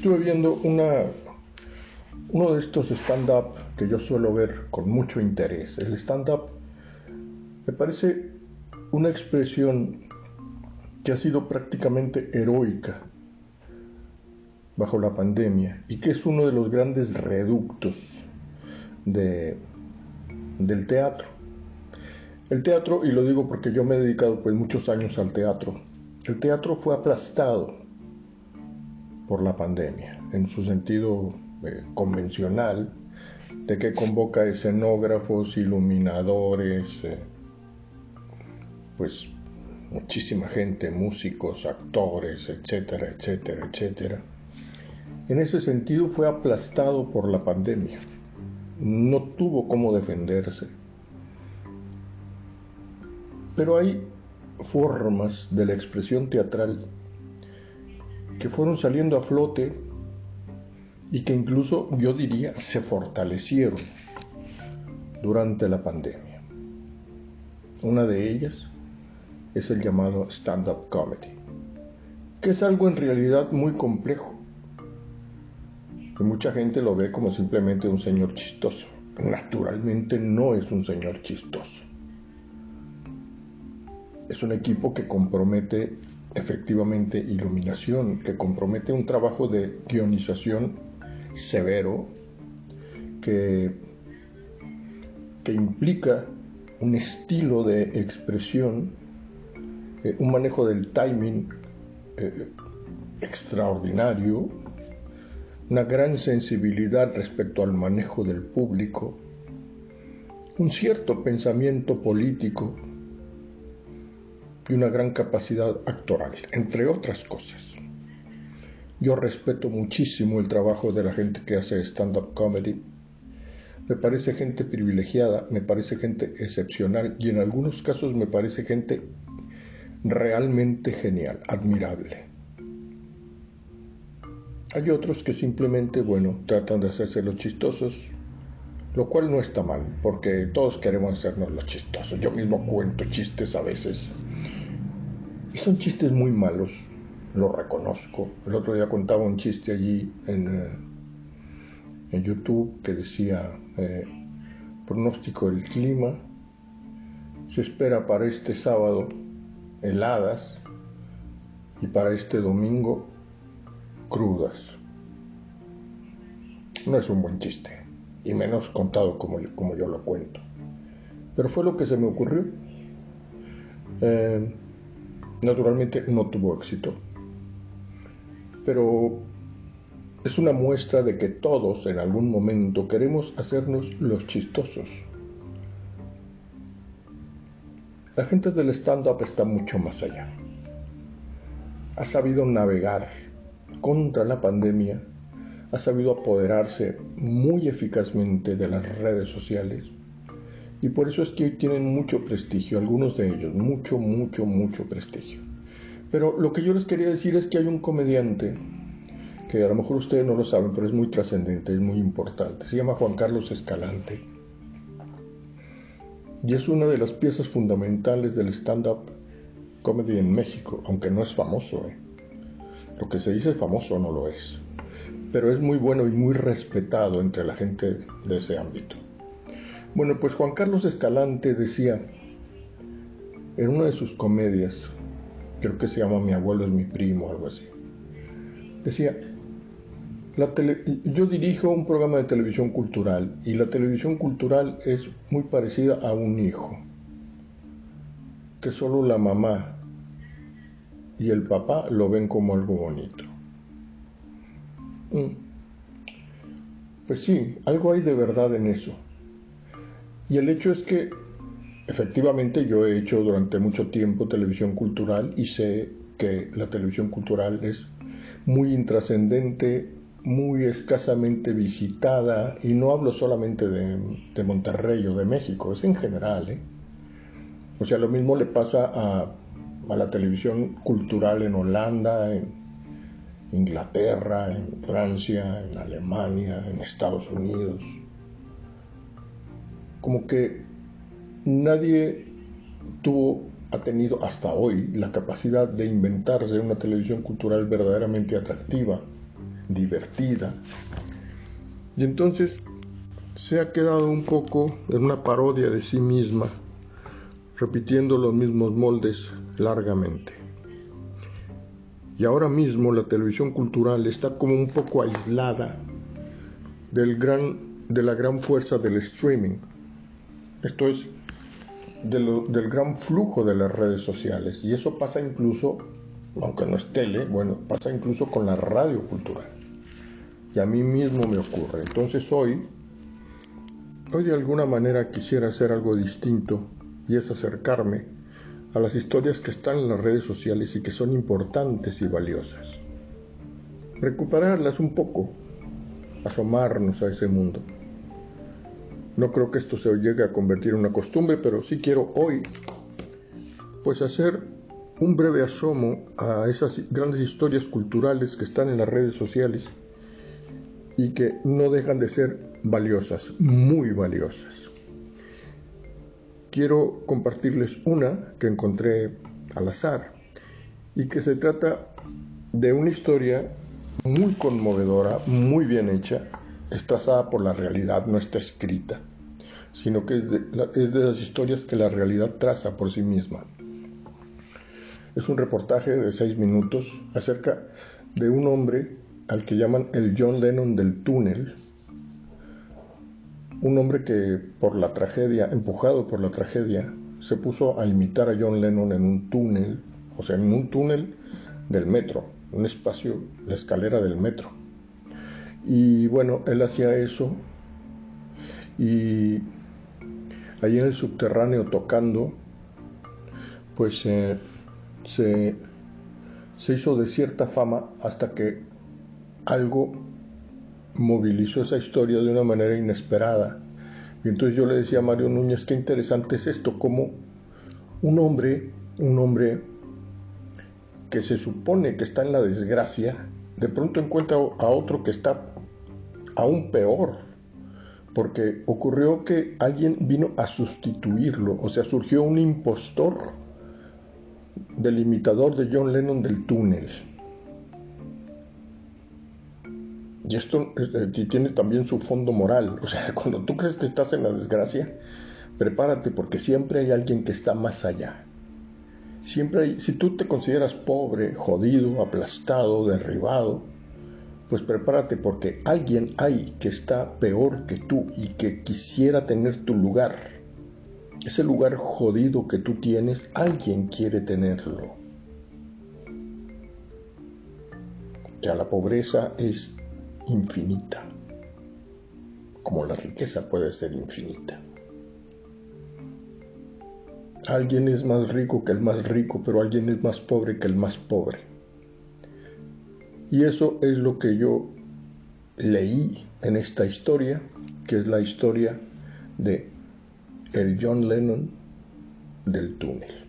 estuve viendo uno de estos stand-up que yo suelo ver con mucho interés. El stand-up me parece una expresión que ha sido prácticamente heroica bajo la pandemia y que es uno de los grandes reductos del teatro. El teatro, y lo digo porque yo me he dedicado pues muchos años al teatro, el teatro fue aplastado por la pandemia en su sentido convencional, de que convoca escenógrafos, iluminadores, pues muchísima gente, músicos, actores, etcétera, etcétera, etcétera. En ese sentido fue aplastado por la pandemia. No tuvo cómo defenderse. Pero hay formas de la expresión teatral que fueron saliendo a flote y que incluso, yo diría, se fortalecieron durante la pandemia. Una de ellas es el llamado stand-up comedy, que es algo en realidad muy complejo, que mucha gente lo ve como simplemente un señor chistoso. Naturalmente no es un señor chistoso. Es un equipo que compromete efectivamente iluminación, que compromete un trabajo de guionización severo, que implica un estilo de expresión, un manejo del timing extraordinario, una gran sensibilidad respecto al manejo del público, un cierto pensamiento político y una gran capacidad actoral, entre otras cosas. Yo respeto muchísimo el trabajo de la gente que hace stand-up comedy. Me parece gente privilegiada, me parece gente excepcional y en algunos casos me parece gente realmente genial, admirable. Hay otros que simplemente, tratan de hacerse los chistosos, lo cual no está mal, porque todos queremos hacernos los chistosos. Yo mismo cuento chistes a veces, y son chistes muy malos, lo reconozco. El otro día contaba un chiste allí en YouTube que decía, pronóstico del clima, se espera para este sábado heladas y para este domingo crudas. No es un buen chiste, y menos contado como yo lo cuento. Pero fue lo que se me ocurrió. Naturalmente no tuvo éxito, pero es una muestra de que todos en algún momento queremos hacernos los chistosos. La gente del stand-up está mucho más allá. Ha sabido navegar contra la pandemia, ha sabido apoderarse muy eficazmente de las redes sociales y por eso es que hoy tienen mucho prestigio, algunos de ellos, mucho prestigio. Pero lo que yo les quería decir es que hay un comediante que a lo mejor ustedes no lo saben, pero es muy trascendente, es muy importante. Se llama Juan Carlos Escalante y es una de las piezas fundamentales del stand-up comedy en México, aunque no es famoso. Lo que se dice famoso no lo es, pero es muy bueno y muy respetado entre la gente de ese ámbito. Bueno, pues Juan Carlos Escalante decía en una de sus comedias, creo que se llama Mi abuelo es mi primo, algo así, decía, yo dirijo un programa de televisión cultural y la televisión cultural es muy parecida a un hijo, que solo la mamá y el papá lo ven como algo bonito. Pues sí, algo hay de verdad en eso. Y el hecho es que efectivamente yo he hecho durante mucho tiempo televisión cultural y sé que la televisión cultural es muy intrascendente, muy escasamente visitada, y no hablo solamente de Monterrey o de México, es en general. O sea, lo mismo le pasa a la televisión cultural en Holanda, en Inglaterra, en Francia, en Alemania, en Estados Unidos. Como que nadie ha tenido hasta hoy la capacidad de inventarse una televisión cultural verdaderamente atractiva, divertida. Y entonces se ha quedado un poco en una parodia de sí misma, repitiendo los mismos moldes largamente. Y ahora mismo la televisión cultural está como un poco aislada de la gran fuerza del streaming. Esto es, del gran flujo de las redes sociales. Y eso pasa incluso, aunque no es tele, bueno, pasa incluso con la radio cultural. Y a mí mismo me ocurre. Entonces hoy de alguna manera quisiera hacer algo distinto, y es acercarme a las historias que están en las redes sociales y que son importantes y valiosas. Recuperarlas un poco, asomarnos a ese mundo. No creo que esto se llegue a convertir en una costumbre, pero sí quiero hoy pues hacer un breve asomo a esas grandes historias culturales que están en las redes sociales y que no dejan de ser valiosas, muy valiosas. Quiero compartirles una que encontré al azar y que se trata de una historia muy conmovedora, muy bien hecha. Es trazada por la realidad, no está escrita, sino que es de las historias que la realidad traza por sí misma. Es un reportaje de 6 minutos acerca de un hombre al que llaman el John Lennon del túnel, un hombre que por la tragedia, empujado por la tragedia, se puso a imitar a John Lennon en un túnel, o sea, en un túnel del metro, un espacio, la escalera del metro. Y bueno, él hacía eso y allí en el subterráneo tocando, pues se hizo de cierta fama hasta que algo movilizó esa historia de una manera inesperada. Y entonces yo le decía a Mario Núñez, qué interesante es esto, como un hombre que se supone que está en la desgracia, de pronto encuentra a otro que está aún peor, porque ocurrió que alguien vino a sustituirlo, o sea, surgió un impostor del imitador de John Lennon del túnel. Y esto tiene también su fondo moral. O sea, cuando tú crees que estás en la desgracia, prepárate porque siempre hay alguien que está más allá. Siempre hay, si tú te consideras pobre, jodido, aplastado, derribado, pues prepárate porque alguien hay que está peor que tú y que quisiera tener tu lugar. Ese lugar jodido que tú tienes, alguien quiere tenerlo. Ya la pobreza es infinita, como la riqueza puede ser infinita. Alguien es más rico que el más rico, pero alguien es más pobre que el más pobre. Y eso es lo que yo leí en esta historia, que es la historia de el John Lennon del túnel.